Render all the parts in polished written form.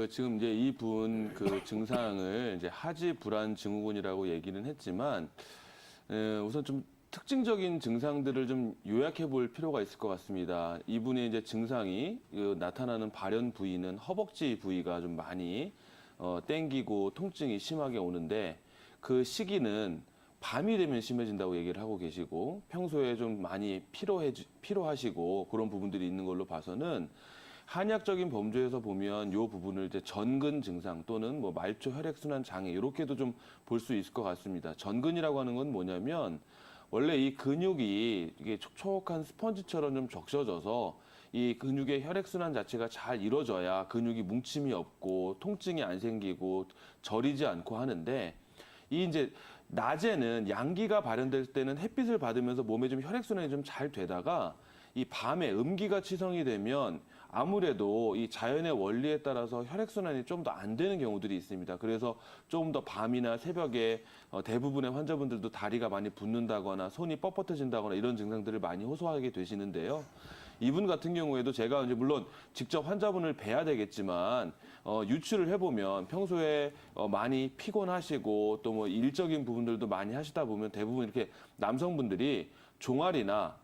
지금 이제 이분 증상을 이제 하지 불안 증후군이라고 얘기는 했지만, 우선 좀 특징적인 증상들을 좀 요약해 볼 필요가 있을 것 같습니다. 이분의 이제 증상이 나타나는 발현 부위는 허벅지 부위가 좀 많이 땡기고 통증이 심하게 오는데, 그 시기는 밤이 되면 심해진다고 얘기를 하고 계시고, 평소에 좀 많이 피로하시고 그런 부분들이 있는 걸로 봐서는 한의학적인 범주에서 보면 이 부분을 이제 전근 증상 또는 뭐 말초 혈액순환 장애 이렇게도 좀 볼 수 있을 것 같습니다. 전근이라고 하는 건 뭐냐면 원래 이 근육이 이게 촉촉한 스펀지처럼 좀 적셔져서 이 근육의 혈액순환 자체가 잘 이루어져야 근육이 뭉침이 없고 통증이 안 생기고 저리지 않고 하는데, 이 이제 낮에는 양기가 발현될 때는 햇빛을 받으면서 몸에 좀 혈액순환이 좀 잘 되다가 이 밤에 음기가 치성이 되면 아무래도 이 자연의 원리에 따라서 혈액순환이 좀 더 안 되는 경우들이 있습니다. 그래서 조금 더 밤이나 새벽에 대부분의 환자분들도 다리가 많이 붓는다거나 손이 뻣뻣해진다거나 이런 증상들을 많이 호소하게 되시는데요. 이분 같은 경우에도 제가 이제 물론 직접 환자분을 뵈야 되겠지만 유추를 해보면 평소에 많이 피곤하시고 또 뭐 일적인 부분들도 많이 하시다 보면 대부분 이렇게 남성분들이 종아리나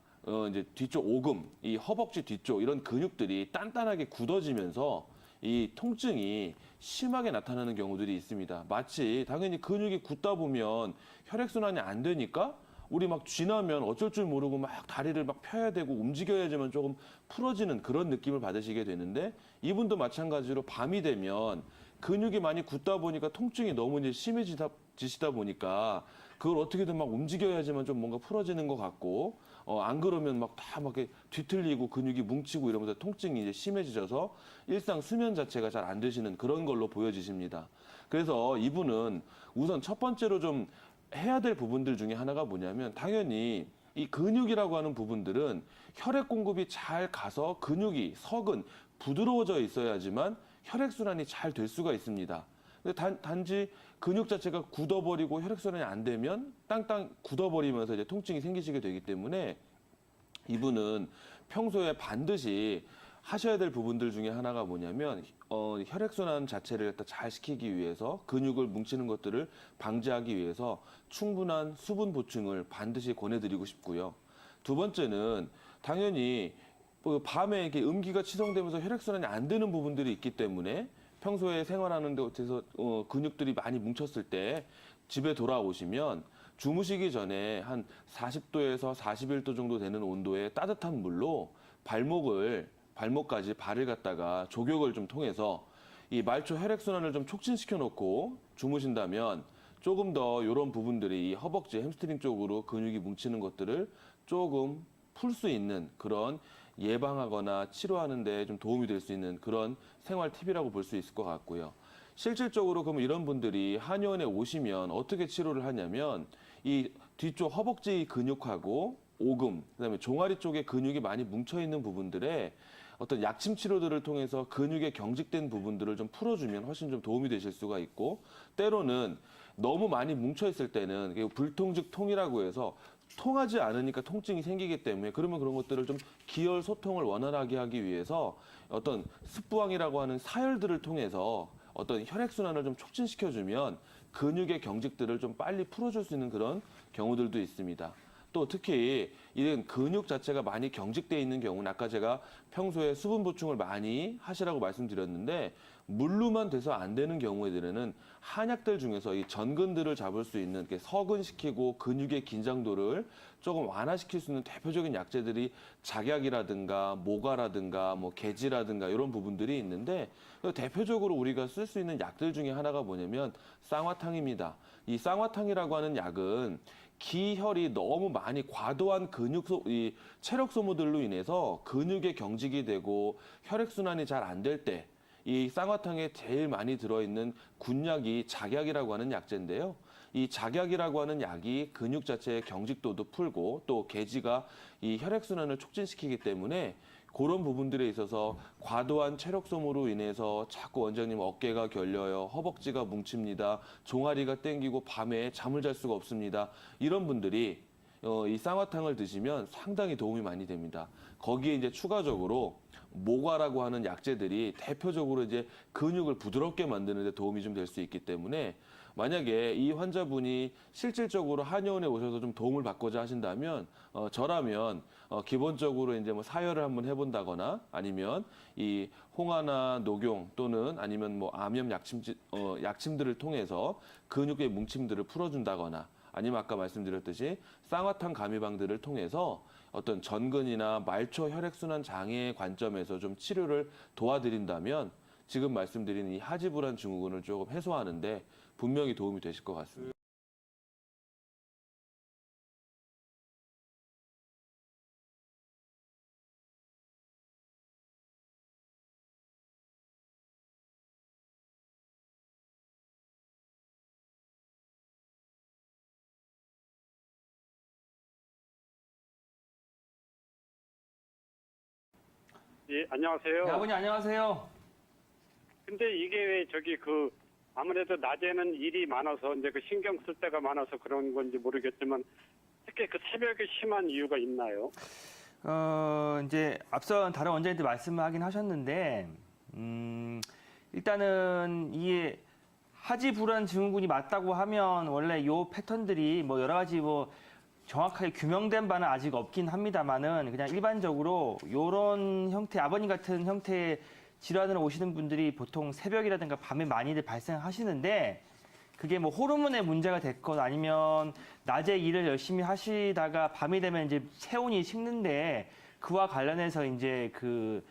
이제 뒤쪽 오금, 이 허벅지 뒤쪽 이런 근육들이 단단하게 굳어지면서 이 통증이 심하게 나타나는 경우들이 있습니다. 마치 당연히 근육이 굳다 보면 혈액순환이 안 되니까 우리 막 쥐나면 어쩔 줄 모르고 막 다리를 막 펴야 되고 움직여야지만 조금 풀어지는 그런 느낌을 받으시게 되는데, 이분도 마찬가지로 밤이 되면 근육이 많이 굳다 보니까 통증이 너무 이제 심해지시다 보니까 그걸 어떻게든 막 움직여야지만 좀 뭔가 풀어지는 것 같고, 안 그러면 막 다 막 뒤틀리고 근육이 뭉치고 이러면서 통증이 이제 심해지셔서 일상 수면 자체가 잘 안 되시는 그런 걸로 보여지십니다. 그래서 이분은 우선 첫 번째로 좀 해야 될 부분들 중에 하나가 뭐냐면, 당연히 이 근육이라고 하는 부분들은 혈액 공급이 잘 가서 근육이 석은 부드러워져 있어야지만 혈액순환이 잘 될 수가 있습니다. 근데 단지 근육 자체가 굳어버리고 혈액순환이 안 되면 땅땅 굳어버리면서 이제 통증이 생기시게 되기 때문에 이분은 평소에 반드시 하셔야 될 부분들 중에 하나가 뭐냐면 혈액순환 자체를 갖다 잘 시키기 위해서 근육을 뭉치는 것들을 방지하기 위해서 충분한 수분 보충을 반드시 권해드리고 싶고요. 두 번째는 당연히 밤에 이렇게 음기가 치성되면서 혈액순환이 안 되는 부분들이 있기 때문에 평소에 생활하는 데서 근육들이 많이 뭉쳤을 때 집에 돌아오시면 주무시기 전에 한 40도에서 41도 정도 되는 온도의 따뜻한 물로 발목까지 발을 갖다가 조격을 좀 통해서 이 말초 혈액순환을 좀 촉진시켜 놓고 주무신다면 조금 더 이런 부분들이 이 허벅지, 햄스트링 쪽으로 근육이 뭉치는 것들을 조금 풀 수 있는 그런 예방하거나 치료하는 데 좀 도움이 될 수 있는 그런 생활 팁이라고 볼 수 있을 것 같고요. 실질적으로 그럼 이런 분들이 한의원에 오시면 어떻게 치료를 하냐면, 이 뒤쪽 허벅지 근육하고 오금, 그다음에 종아리 쪽에 근육이 많이 뭉쳐 있는 부분들에 어떤 약침 치료들을 통해서 근육의 경직된 부분들을 좀 풀어주면 훨씬 좀 도움이 되실 수가 있고, 때로는 너무 많이 뭉쳐 있을 때는 불통즉 통이라고 해서 통하지 않으니까 통증이 생기기 때문에, 그러면 그런 것들을 좀 기혈 소통을 원활하게 하기 위해서 어떤 습부항이라고 하는 사혈들을 통해서 어떤 혈액순환을 좀 촉진시켜주면 근육의 경직들을 좀 빨리 풀어줄 수 있는 그런 경우들도 있습니다. 또 특히 이런 근육 자체가 많이 경직되어 있는 경우는 아까 제가 평소에 수분 보충을 많이 하시라고 말씀드렸는데, 물로만 돼서 안 되는 경우에는 한약들 중에서 이 전근들을 잡을 수 있는 서근시키고 근육의 긴장도를 조금 완화시킬 수 있는 대표적인 약재들이 작약이라든가 모가라든가 뭐 계지라든가 이런 부분들이 있는데, 대표적으로 우리가 쓸 수 있는 약들 중에 하나가 뭐냐면 쌍화탕입니다. 이 쌍화탕이라고 하는 약은 기혈이 너무 많이 과도한 이 체력 소모들로 인해서 근육의 경직이 되고 혈액순환이 잘 안 될 때 이 쌍화탕에 제일 많이 들어있는 군약이 작약이라고 하는 약재인데요. 이 작약이라고 하는 약이 근육 자체의 경직도도 풀고 또 계지가 이 혈액순환을 촉진시키기 때문에 그런 부분들에 있어서 과도한 체력 소모로 인해서 자꾸 원장님 어깨가 결려요, 허벅지가 뭉칩니다, 종아리가 땡기고 밤에 잠을 잘 수가 없습니다, 이런 분들이 이 쌍화탕을 드시면 상당히 도움이 많이 됩니다. 거기에 이제 추가적으로 모과라고 하는 약재들이 대표적으로 이제 근육을 부드럽게 만드는 데 도움이 좀 될 수 있기 때문에 만약에 이 환자분이 실질적으로 한의원에 오셔서 좀 도움을 받고자 하신다면 저라면 기본적으로 이제 뭐 사혈을 한번 해본다거나 아니면 이 홍화나 녹용 또는 아니면 뭐 암염 약침들을 통해서 근육의 뭉침들을 풀어준다거나 아니면 아까 말씀드렸듯이 쌍화탕 가미방들을 통해서 어떤 전근이나 말초 혈액순환 장애의 관점에서 좀 치료를 도와드린다면 지금 말씀드린 이 하지불안 증후군을 조금 해소하는데 분명히 도움이 되실 것 같습니다. 예, 안녕하세요. 네, 아버님 안녕하세요. 근데 이게 왜 아무래도 낮에는 일이 많아서 이제 신경 쓸 때가 많아서 그런 건지 모르겠지만 특히 새벽에 심한 이유가 있나요? 이제 앞선 다른 원장님들 말씀하긴 하셨는데, 일단은 이게 하지불안 증후군이 맞다고 하면 원래 요 패턴들이 뭐 여러 가지 뭐 정확하게 규명된 바는 아직 없긴 합니다만은 그냥 일반적으로 요런 형태, 아버님 같은 형태의 질환으로 오시는 분들이 보통 새벽이라든가 밤에 많이들 발생하시는데 그게 뭐 호르몬의 문제가 됐건 아니면 낮에 일을 열심히 하시다가 밤이 되면 이제 체온이 식는데 그와 관련해서 이제 그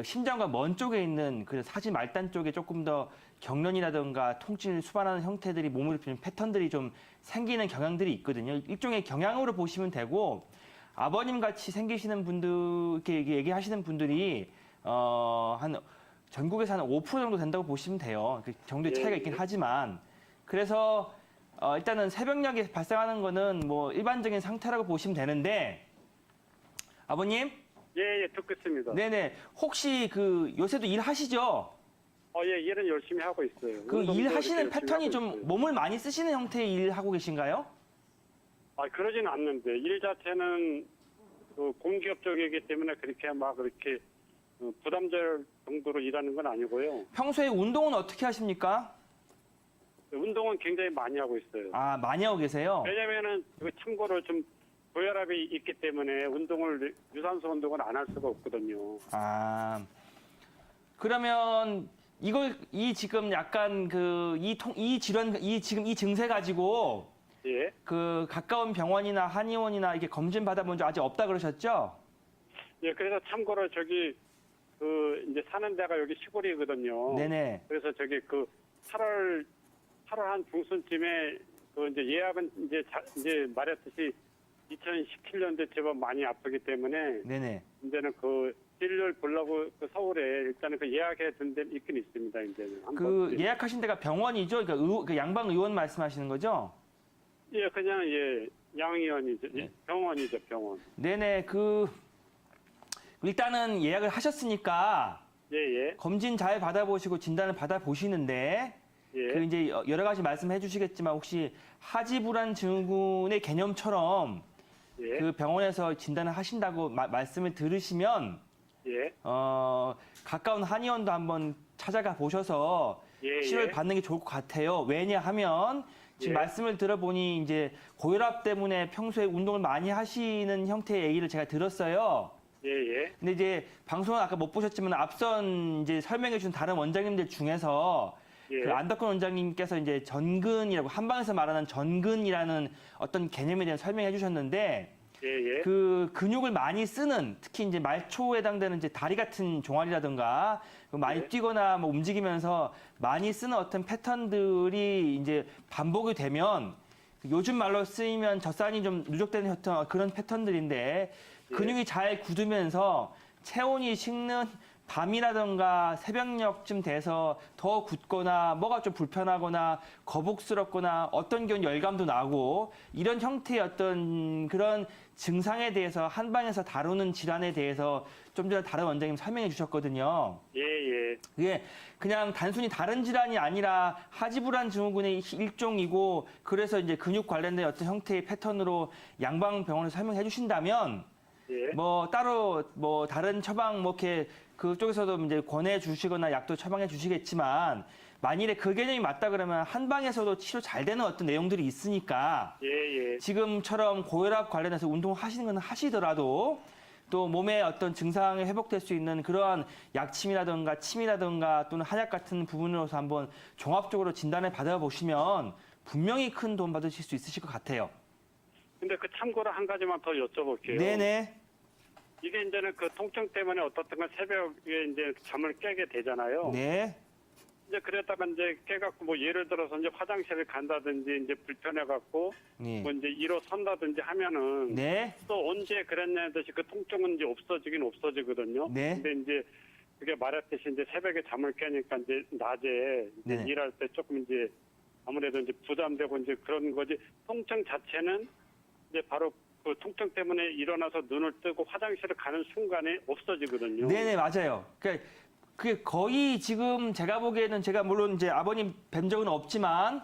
심장과 먼 쪽에 있는 그 사지 말단 쪽에 조금 더 경련이라든가 통증을 수반하는 형태들이 몸을 푸는 패턴들이 좀 생기는 경향들이 있거든요. 일종의 경향으로 보시면 되고 아버님 같이 생기시는 분들 이렇게 얘기하시는 분들이 한 전국에서 한 5% 정도 된다고 보시면 돼요. 그 정도의 차이가 있긴 하지만 그래서 일단은 새벽녘에 발생하는 거는 뭐 일반적인 상태라고 보시면 되는데 아버님? 예, 듣고 있습니다. 네네. 혹시 요새도 일하시죠? 예, 일은 열심히 하고 있어요. 그 운동도 일하시는 이렇게 패턴이 열심히 좀 하고 있어요. 몸을 많이 쓰시는 형태의 일 하고 계신가요? 그러지는 않는데 일 자체는 공기업 쪽이기 때문에 그렇게 부담될 정도로 일하는 건 아니고요. 평소에 운동은 어떻게 하십니까? 운동은 굉장히 많이 하고 있어요. 아, 많이 하고 계세요? 왜냐면은 참고로 좀 고혈압이 있기 때문에 유산소 운동을 안 할 수가 없거든요. 아, 그러면 지금 약간 지금 이 증세 가지고 예. 가까운 병원이나 한의원이나 이게 검진 받아본 적 아직 없다 그러셨죠? 예, 그래서 참고로 이제 사는 데가 여기 시골이거든요. 네네. 그래서 8월 한 중순쯤에 이제 예약은 이제 말했듯이 2017년도에 제법 많이 아프기 때문에 네네. 이제는 진료를 보려고 서울에 일단은 예약해 둔 데 있긴 있습니다. 이제는 예약하신 데가 병원이죠? 그러니까 양방 의원 말씀하시는 거죠? 예, 그냥 양의원이죠. 네. 병원이죠, 병원. 네네. 일단은 예약을 하셨으니까 예. 검진 잘 받아보시고 진단을 받아보시는데 예. 이제 여러 가지 말씀해 주시겠지만 혹시 하지불안 증후군의 개념처럼 예. 그 병원에서 진단을 하신다고 말씀을 들으시면 예. 가까운 한의원도 한번 찾아가 보셔서 예. 치료를 받는 게 좋을 것 같아요. 왜냐하면 지금 말씀을 들어보니 이제 고혈압 때문에 평소에 운동을 많이 하시는 형태의 얘기를 제가 들었어요. 예. 근데 이제 방송은 아까 못 보셨지만 앞선 이제 설명해 준 다른 원장님들 중에서 예. 안덕근 원장님께서 이제 전근이라고 한방에서 말하는 전근이라는 어떤 개념에 대한 설명해 주셨는데 예. 그 근육을 많이 쓰는 특히 이제 말초에 해당되는 이제 다리 같은 종아리라든가 많이 뛰거나 뭐 움직이면서 많이 쓰는 어떤 패턴들이 이제 반복이 되면 요즘 말로 쓰이면 젖산이 좀 누적되는 어떤 그런 패턴들인데 근육이 잘 굳으면서 체온이 식는 밤이라든가 새벽녘쯤 돼서 더 붓거나 뭐가 좀 불편하거나 거북스럽거나 어떤 경우는 열감도 나고 이런 형태의 어떤 그런 증상에 대해서 한방에서 다루는 질환에 대해서 좀 전에 다른 원장님 설명해 주셨거든요. 예, 예. 그게 그냥 단순히 다른 질환이 아니라 하지불안 증후군의 일종이고 그래서 이제 근육 관련된 어떤 형태의 패턴으로 양방병원에서 설명해 주신다면 예. 뭐 따로 뭐 다른 처방 뭐 이렇게 그쪽에서도 이제 권해 주시거나 약도 처방해 주시겠지만 만일에 그 개념이 맞다 그러면 한방에서도 치료 잘 되는 어떤 내용들이 있으니까 예, 예. 지금처럼 고혈압 관련해서 운동하시는 건 하시더라도 또 몸에 어떤 증상이 회복될 수 있는 그러한 약침이라든가 침이라든가 또는 한약 같은 부분으로서 한번 종합적으로 진단을 받아보시면 분명히 큰 도움 받으실 수 있으실 것 같아요. 근데 그 참고로 한 가지만 더 여쭤볼게요. 네네. 이게 이제는 그 통증 때문에 어떻든가 새벽에 이제 잠을 깨게 되잖아요. 네. 이제 그랬다가 이제 깨갖고 뭐 예를 들어서 이제 화장실을 간다든지 이제 불편해갖고 네. 뭐 이제 일어선다든지 하면은 네. 또 언제 그랬냐는 듯이 그 통증은 이제 없어지긴 없어지거든요. 네. 근데 이제 그게 말했듯이 이제 새벽에 잠을 깨니까 이제 낮에 이제 네네. 일할 때 조금 이제 아무래도 이제 부담되고 이제 그런 거지. 통증 자체는 이제 바로 그 통증 때문에 일어나서 눈을 뜨고 화장실을 가는 순간에 없어지거든요. 네네, 맞아요. 그러니까 그게 거의 지금 제가 보기에는 제가 물론 이제 아버님 뵌 적은 없지만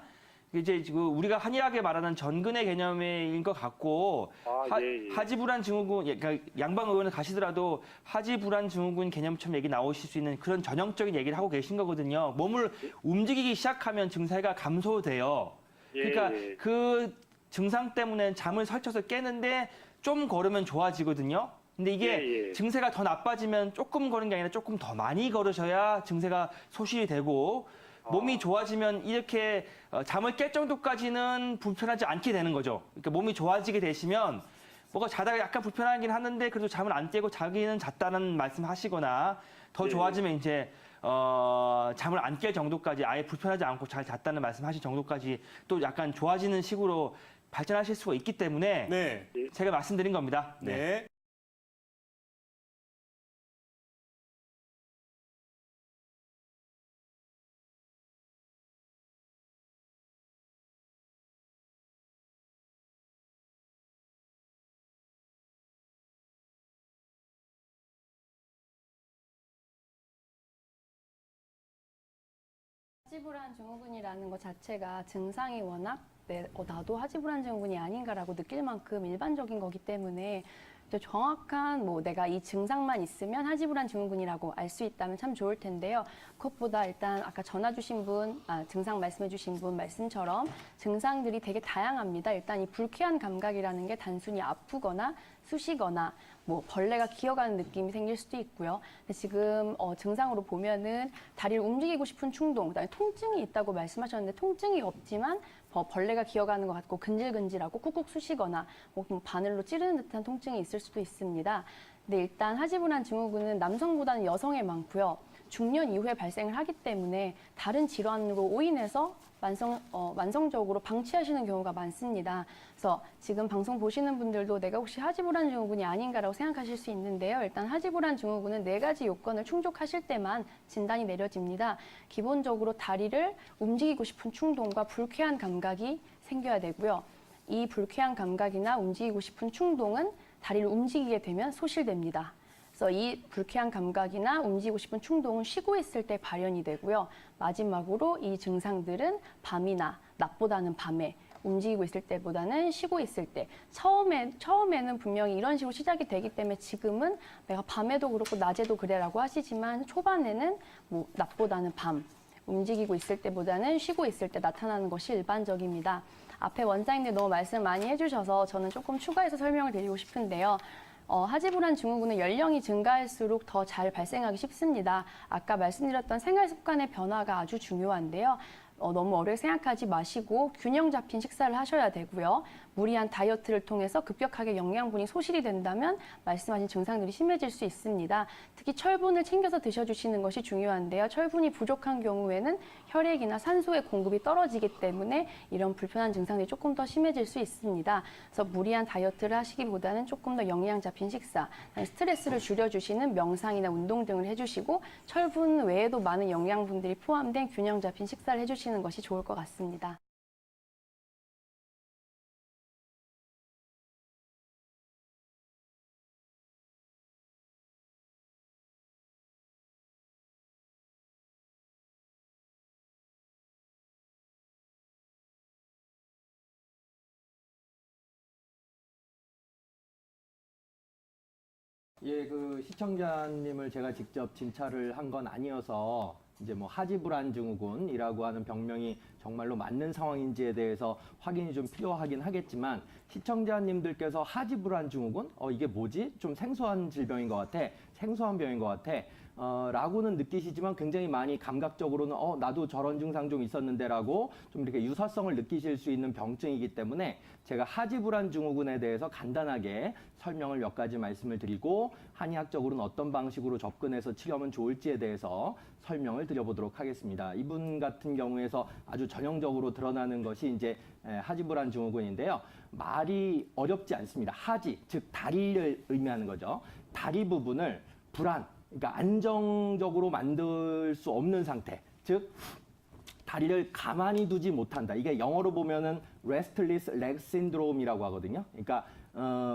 이제 지금 우리가 한의학에 말하는 전근의 개념인 것 같고 예, 예. 하지불안 증후군, 그러니까 양방의원을 가시더라도 하지불안 증후군 개념처럼 얘기 나오실 수 있는 그런 전형적인 얘기를 하고 계신 거거든요. 몸을 움직이기 시작하면 증세가 감소돼요. 그러니까 예, 예. 그 증상 때문에 잠을 설쳐서 깨는데 좀 걸으면 좋아지거든요. 근데 이게 예, 예. 증세가 더 나빠지면 조금 걸은 게 아니라 조금 더 많이 걸으셔야 증세가 소실이 되고 몸이 좋아지면 이렇게 잠을 깰 정도까지는 불편하지 않게 되는 거죠. 그러니까 몸이 좋아지게 되시면 뭐가 자다가 약간 불편하긴 하는데 그래도 잠을 안 깨고 자기는 잤다는 말씀하시거나 더 예. 좋아지면 이제 잠을 안 깰 정도까지 아예 불편하지 않고 잘 잤다는 말씀하신 정도까지 또 약간 좋아지는 식으로 발전하실 수가 있기 때문에 네. 제가 말씀드린 겁니다. 네. 하지불안 증후군이라는 것 자체가 증상이 워낙 나도 하지불안 증후군이 아닌가라고 느낄 만큼 일반적인 거기 때문에 이제 정확한 내가 이 증상만 있으면 하지불안 증후군이라고 알 수 있다면 참 좋을 텐데요. 그것보다 일단 아까 전화 주신 분, 증상 말씀해 주신 분 말씀처럼 증상들이 되게 다양합니다. 일단 이 불쾌한 감각이라는 게 단순히 아프거나 쑤시거나 벌레가 기어가는 느낌이 생길 수도 있고요. 근데 지금 증상으로 보면은 다리를 움직이고 싶은 충동, 그다음에 통증이 있다고 말씀하셨는데 통증이 없지만 벌레가 기어가는 것 같고 근질근질하고 쿡쿡 쑤시거나 바늘로 찌르는 듯한 통증이 있을 수도 있습니다. 근데 일단 하지불안 증후군은 남성보다는 여성에 많고요. 중년 이후에 발생을 하기 때문에 다른 질환으로 오인해서 만성적으로 방치하시는 경우가 많습니다. 그래서 지금 방송 보시는 분들도 내가 혹시 하지불안 증후군이 아닌가라고 생각하실 수 있는데요. 일단 하지불안 증후군은 4가지 요건을 충족하실 때만 진단이 내려집니다. 기본적으로 다리를 움직이고 싶은 충동과 불쾌한 감각이 생겨야 되고요. 이 불쾌한 감각이나 움직이고 싶은 충동은 다리를 움직이게 되면 소실됩니다. 그래서 이 불쾌한 감각이나 움직이고 싶은 충동은 쉬고 있을 때 발현이 되고요. 마지막으로 이 증상들은 밤이나 낮보다는 밤에 움직이고 있을 때보다는 쉬고 있을 때 처음에는 분명히 이런 식으로 시작이 되기 때문에 지금은 내가 밤에도 그렇고 낮에도 그래라고 하시지만 초반에는 낮보다는 밤 움직이고 있을 때보다는 쉬고 있을 때 나타나는 것이 일반적입니다. 앞에 원장님들 너무 말씀 많이 해주셔서 저는 조금 추가해서 설명을 드리고 싶은데요. 하지불안 증후군은 연령이 증가할수록 더 잘 발생하기 쉽습니다. 아까 말씀드렸던 생활 습관의 변화가 아주 중요한데요. 너무 어렵게 생각하지 마시고 균형 잡힌 식사를 하셔야 되고요. 무리한 다이어트를 통해서 급격하게 영양분이 소실이 된다면 말씀하신 증상들이 심해질 수 있습니다. 특히 철분을 챙겨서 드셔주시는 것이 중요한데요. 철분이 부족한 경우에는 혈액이나 산소의 공급이 떨어지기 때문에 이런 불편한 증상들이 조금 더 심해질 수 있습니다. 그래서 무리한 다이어트를 하시기보다는 조금 더 영양 잡힌 식사, 스트레스를 줄여주시는 명상이나 운동 등을 해주시고 철분 외에도 많은 영양분들이 포함된 균형 잡힌 식사를 해주시는 것이 좋을 것 같습니다. 예, 그 시청자님을 제가 직접 진찰을 한 건 아니어서 이제 뭐 하지불안 증후군이라고 하는 병명이 정말로 맞는 상황인지에 대해서 확인이 좀 필요하긴 하겠지만 시청자님들께서 하지불안 증후군? 이게 뭐지? 좀 생소한 질병인 것 같아. 생소한 병인 것 같아. 라고는 느끼시지만 굉장히 많이 감각적으로는 나도 저런 증상 좀 있었는데 라고 좀 이렇게 유사성을 느끼실 수 있는 병증이기 때문에 제가 하지불안 증후군에 대해서 간단하게 설명을 몇 가지 말씀을 드리고 한의학적으로는 어떤 방식으로 접근해서 치료하면 좋을지에 대해서 설명을 드려보도록 하겠습니다. 이분 같은 경우에서 아주 전형적으로 드러나는 것이 이제 하지불안 증후군인데요. 말이 어렵지 않습니다. 하지, 즉 다리를 의미하는 거죠. 다리 부분을 불안, 그러니까 안정적으로 만들 수 없는 상태, 즉 다리를 가만히 두지 못한다. 이게 영어로 보면은 restless leg syndrome이라고 하거든요. 그러니까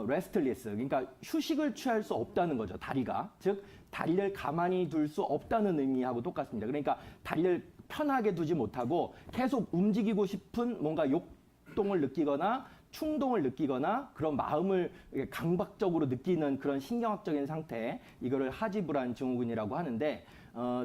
restless, 그러니까 휴식을 취할 수 없다는 거죠. 다리가, 즉 다리를 가만히 둘 수 없다는 의미하고 똑같습니다. 그러니까 다리를 편하게 두지 못하고 계속 움직이고 싶은 뭔가 욕동을 느끼거나 충동을 느끼거나 그런 마음을 강박적으로 느끼는 그런 신경학적인 상태, 이거를 하지불안 증후군이라고 하는데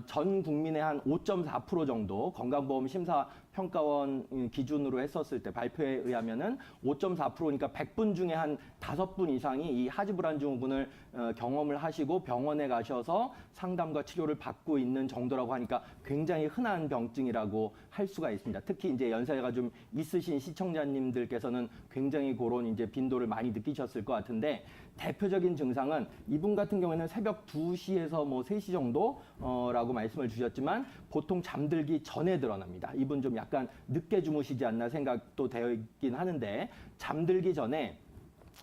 전 국민의 한 5.4% 정도 건강보험 심사평가원 기준으로 했었을 때 발표에 의하면은 5.4%니까 100분 중에 한 5분 이상이 이 하지불안 증후군을 경험을 하시고 병원에 가셔서 상담과 치료를 받고 있는 정도라고 하니까 굉장히 흔한 병증이라고 할 수가 있습니다. 특히 이제 연세가 좀 있으신 시청자님들께서는 굉장히 그런 이제 빈도를 많이 느끼셨을 것 같은데 대표적인 증상은 이분 같은 경우에는 새벽 2시에서 뭐 3시 정도라고 말씀을 주셨지만 보통 잠들기 전에 드러납니다. 이분 좀 약간 늦게 주무시지 않나 생각도 되어 있긴 하는데 잠들기 전에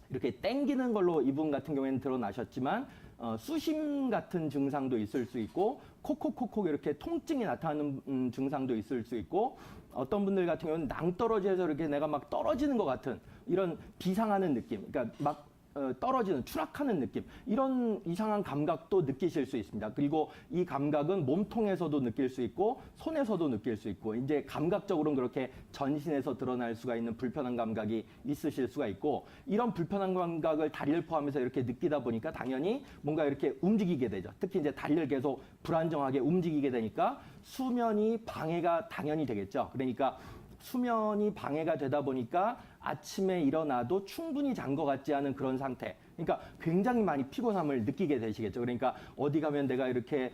이렇게 땡기는 걸로 이분 같은 경우에는 드러나셨지만 수심 같은 증상도 있을 수 있고 콕콕콕콕 이렇게 통증이 나타나는 증상도 있을 수 있고 어떤 분들 같은 경우는 낭떠러지에서 이렇게 내가 막 떨어지는 것 같은 이런 비상하는 느낌, 그러니까 막 떨어지는, 추락하는 느낌, 이런 이상한 감각도 느끼실 수 있습니다. 그리고 이 감각은 몸통에서도 느낄 수 있고 손에서도 느낄 수 있고 이제 감각적으로는 그렇게 전신에서 드러날 수가 있는 불편한 감각이 있으실 수가 있고 이런 불편한 감각을 다리를 포함해서 이렇게 느끼다 보니까 당연히 뭔가 이렇게 움직이게 되죠. 특히 이제 다리를 계속 불안정하게 움직이게 되니까 수면이 방해가 당연히 되겠죠. 그러니까 수면이 방해가 되다 보니까 아침에 일어나도 충분히 잔 것 같지 않은 그런 상태. 그러니까 굉장히 많이 피곤함을 느끼게 되시겠죠. 그러니까 어디 가면 내가 이렇게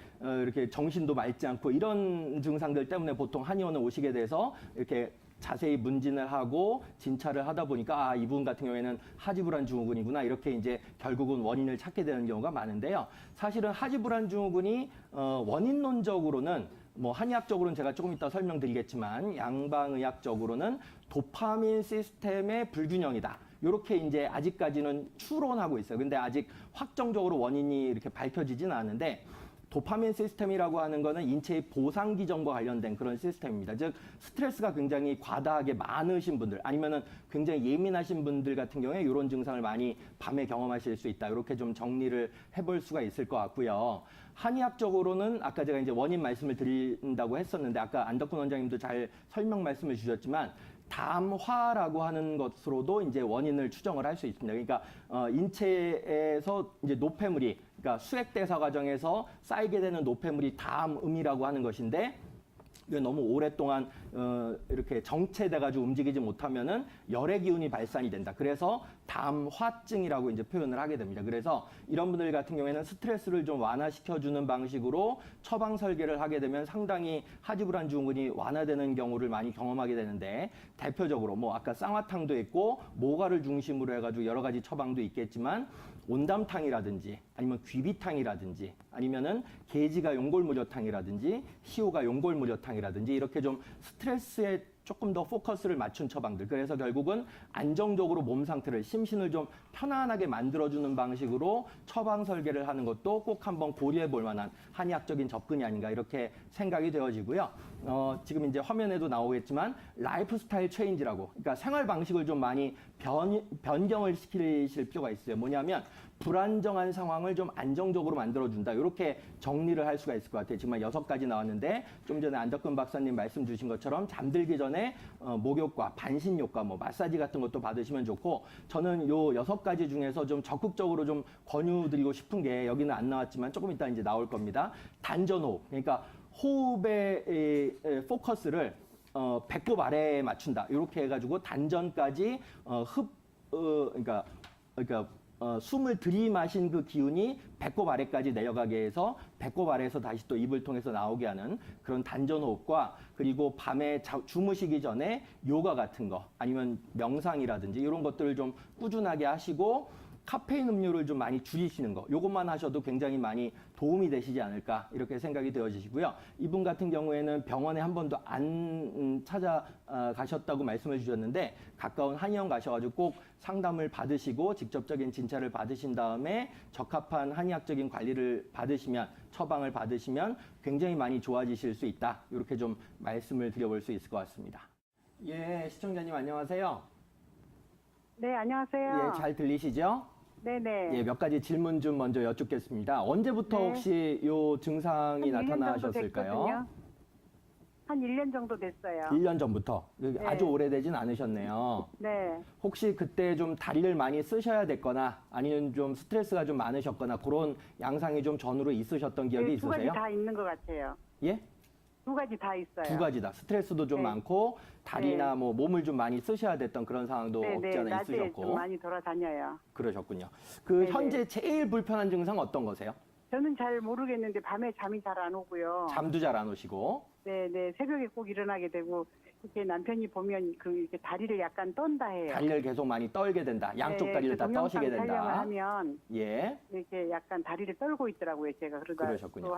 정신도 맑지 않고 이런 증상들 때문에 보통 한의원에 오시게 돼서 이렇게 자세히 문진을 하고 진찰을 하다 보니까 이분 같은 경우에는 하지불안 증후군이구나 이렇게 이제 결국은 원인을 찾게 되는 경우가 많은데요. 사실은 하지불안 증후군이 원인론적으로는 뭐 한의학적으로는 제가 조금 이따 설명드리겠지만 양방의학적으로는 도파민 시스템의 불균형이다. 이렇게 이제 아직까지는 추론하고 있어요. 근데 아직 확정적으로 원인이 이렇게 밝혀지지는 않은데 도파민 시스템이라고 하는 거는 인체의 보상 기전과 관련된 그런 시스템입니다. 즉 스트레스가 굉장히 과다하게 많으신 분들 아니면은 굉장히 예민하신 분들 같은 경우에 이런 증상을 많이 밤에 경험하실 수 있다. 이렇게 좀 정리를 해볼 수가 있을 것 같고요. 한의학적으로는 아까 제가 이제 원인 말씀을 드린다고 했었는데 아까 안덕훈 원장님도 잘 설명 말씀을 주셨지만 담화라고 하는 것으로도 이제 원인을 추정을 할 수 있습니다. 그러니까 인체에서 이제 노폐물이 그러니까 수액대사 과정에서 쌓이게 되는 노폐물이 담음이라고 하는 것인데 이게 너무 오랫동안 이렇게 정체돼가지고 움직이지 못하면은 열의 기운이 발산이 된다. 그래서 담화증이라고 이제 표현을 하게 됩니다. 그래서 이런 분들 같은 경우에는 스트레스를 좀 완화시켜주는 방식으로 처방 설계를 하게 되면 상당히 하지불안 증후군이 완화되는 경우를 많이 경험하게 되는데, 대표적으로 뭐 아까 쌍화탕도 있고 모과를 중심으로 해가지고 여러 가지 처방도 있겠지만, 온담탕이라든지 아니면 귀비탕이라든지 아니면은 게지가 용골무료탕이라든지 시오가 용골무료탕이라든지 이렇게 좀 스트레스에 조금 더 포커스를 맞춘 처방들. 그래서 결국은 안정적으로 몸 상태를, 심신을 좀 편안하게 만들어주는 방식으로 처방 설계를 하는 것도 꼭 한번 고려해 볼 만한 한의학적인 접근이 아닌가 이렇게 생각이 되어지고요. 지금 이제 화면에도 나오겠지만 라이프 스타일 체인지라고, 그러니까 생활 방식을 좀 많이 변경을 시키실 필요가 있어요. 뭐냐면 불안정한 상황을 좀 안정적으로 만들어준다. 이렇게 정리를 할 수가 있을 것 같아요. 지금 6가지 나왔는데, 좀 전에 안덕근 박사님 말씀 주신 것처럼 잠들기 전에 목욕과 반신욕과 뭐 마사지 같은 것도 받으시면 좋고, 저는 요 6가지 중에서 좀 적극적으로 좀 권유드리고 싶은 게, 여기는 안 나왔지만 조금 이따 이제 나올 겁니다. 단전호흡. 그러니까 호흡의 포커스를 배꼽 아래에 맞춘다. 이렇게 해가지고 단전까지 그러니까 숨을 들이마신 그 기운이 배꼽 아래까지 내려가게 해서 배꼽 아래에서 다시 또 입을 통해서 나오게 하는 그런 단전호흡과, 그리고 밤에 주무시기 전에 요가 같은 거 아니면 명상이라든지 이런 것들을 좀 꾸준하게 하시고, 카페인 음료를 좀 많이 줄이시는 거, 이것만 하셔도 굉장히 많이 도움이 되시지 않을까 이렇게 생각이 되어지시고요. 이분 같은 경우에는 병원에 한 번도 안 찾아가셨다고 말씀을 주셨는데, 가까운 한의원 가셔가지고 꼭 상담을 받으시고 직접적인 진찰을 받으신 다음에 적합한 한의학적인 관리를 받으시면, 처방을 받으시면 굉장히 많이 좋아지실 수 있다. 이렇게 좀 말씀을 드려볼 수 있을 것 같습니다. 예, 시청자님 안녕하세요. 네, 안녕하세요. 예, 잘 들리시죠? 네네. 예, 몇 가지 질문 좀 먼저 여쭙겠습니다. 언제부터 네. 혹시 요 증상이 한 1년 정도 나타나셨을까요? 됐거든요. 한 1년 정도 됐어요. 1년 전부터. 네. 아주 오래되진 않으셨네요. 네. 혹시 그때 좀 다리를 많이 쓰셔야 됐거나 아니면 좀 스트레스가 좀 많으셨거나 그런 양상이 좀 전후로 있으셨던 기억이 네, 두 가지 있으세요? 다 있는 것 같아요. 예? 두 가지 다 있어요. 두 가지 다. 스트레스도 좀 네. 많고 다리나 네. 뭐 몸을 좀 많이 쓰셔야 됐던 그런 상황도 없지 네네. 않아 낮에 있으셨고. 좀 많이 돌아다녀요. 그러셨군요. 그 네네. 현재 제일 불편한 증상 어떤 거세요? 저는 잘 모르겠는데 밤에 잠이 잘 안 오고요. 잠도 잘 안 오시고. 네네. 새벽에 꼭 일어나게 되고, 이렇게 남편이 보면 이렇게 다리를 약간 떤다 해요. 다리를 계속 많이 떨게 된다. 양쪽 네, 다리를 그 다 떠시게 동영상 촬영을 된다. 하면 예. 이렇게 약간 다리를 떨고 있더라고요. 제가 그러다 그러셨군요. 또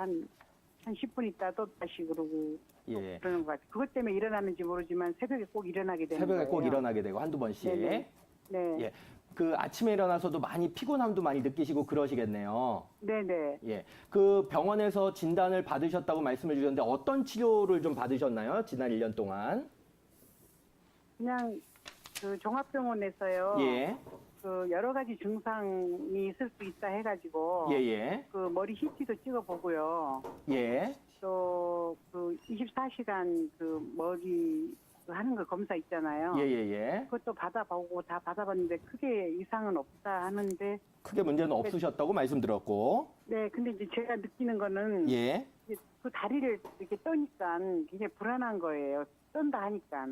한 10분 있다 또 다시 그러고 예. 그러는 것 같아요. 그것 때문에 일어나는지 모르지만 새벽에 꼭 일어나게 되는 새벽에 거예요. 꼭 일어나게 되고 한두 번씩. 네네. 네. 예. 그 아침에 일어나서도 많이 피곤함도 많이 느끼시고 그러시겠네요. 네네. 예. 그 병원에서 진단을 받으셨다고 말씀을 주셨는데 어떤 치료를 좀 받으셨나요? 지난 1년 동안. 그냥 그 종합병원에서요. 예. 그 여러 가지 증상이 있을 수 있다 해가지고 예, 예. 그 머리 CT도 찍어보고요. 예. 또 그 24시간 그 머리 그 하는 거 검사 있잖아요. 예, 예, 예. 그것도 받아보고 다 받아봤는데 크게 이상은 없다 하는데 크게 문제는 없으셨다고 말씀드렸고. 네, 근데 이제 제가 느끼는 거는 예. 그 다리를 이렇게 떠니까 굉장히 불안한 거예요. 떤다 하니까.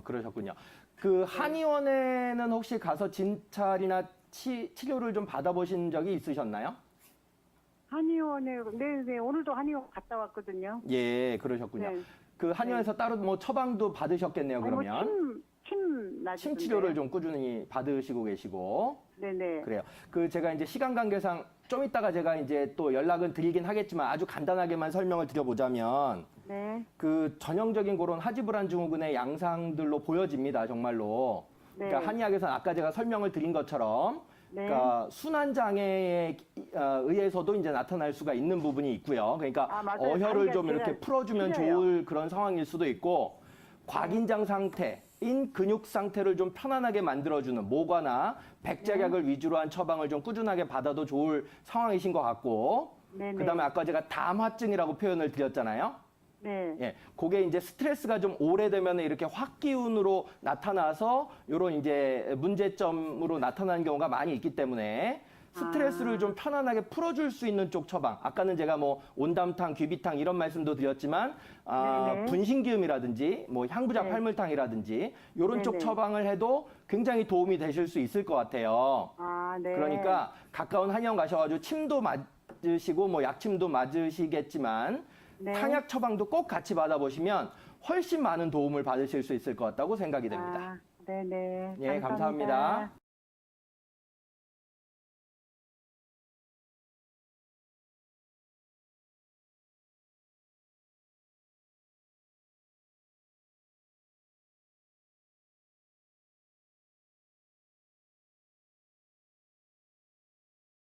그러셨군요. 그 한의원에는 혹시 가서 진찰이나 치료를 좀 받아보신 적이 있으셨나요? 한의원에 네, 오늘도 한의원 갔다 왔거든요. 예, 그러셨군요. 네. 그 한의원에서 따로 뭐 처방도 받으셨겠네요, 아니, 그러면. 침 나주던데요. 침 치료를 좀 꾸준히 받으시고 계시고. 네네. 그래요. 그 제가 이제 시간 관계상 좀 이따가 제가 이제 또 연락은 드리긴 하겠지만 아주 간단하게만 설명을 드려보자면 네. 그 전형적인 그런 하지불안 증후군의 양상들로 보여집니다, 정말로. 네. 그러니까 한의학에서는 아까 제가 설명을 드린 것처럼 네. 그러니까 순환 장애에 의해서도 이제 나타날 수가 있는 부분이 있고요. 그러니까 아, 맞아요. 어혈을 좀 다리가 이렇게 풀어주면 풀려요. 좋을 그런 상황일 수도 있고, 과긴장 상태인 근육 상태를 좀 편안하게 만들어주는 모과나 백작약을 위주로 한 처방을 좀 꾸준하게 받아도 좋을 상황이신 것 같고, 네네. 그다음에 아까 제가 담화증이라고 표현을 드렸잖아요. 네. 예, 그게 이제 스트레스가 좀 오래되면 이렇게 확기운으로 나타나서 요런 이제 문제점으로 나타나는 경우가 많이 있기 때문에 스트레스를 좀 편안하게 풀어줄 수 있는 쪽 처방. 아까는 제가 뭐 온담탕, 귀비탕 이런 말씀도 드렸지만 네네. 분신기음이라든지 뭐 향부자 네. 팔물탕이라든지 이런 쪽 네네. 처방을 해도 굉장히 도움이 되실 수 있을 것 같아요. 아, 네. 그러니까 가까운 한의원 가셔가지고 침도 맞으시고 뭐 약침도 맞으시겠지만 네. 탕약 처방도 꼭 같이 받아보시면 훨씬 많은 도움을 받으실 수 있을 것 같다고 생각이 됩니다. 아, 네네. 예, 감사합니다.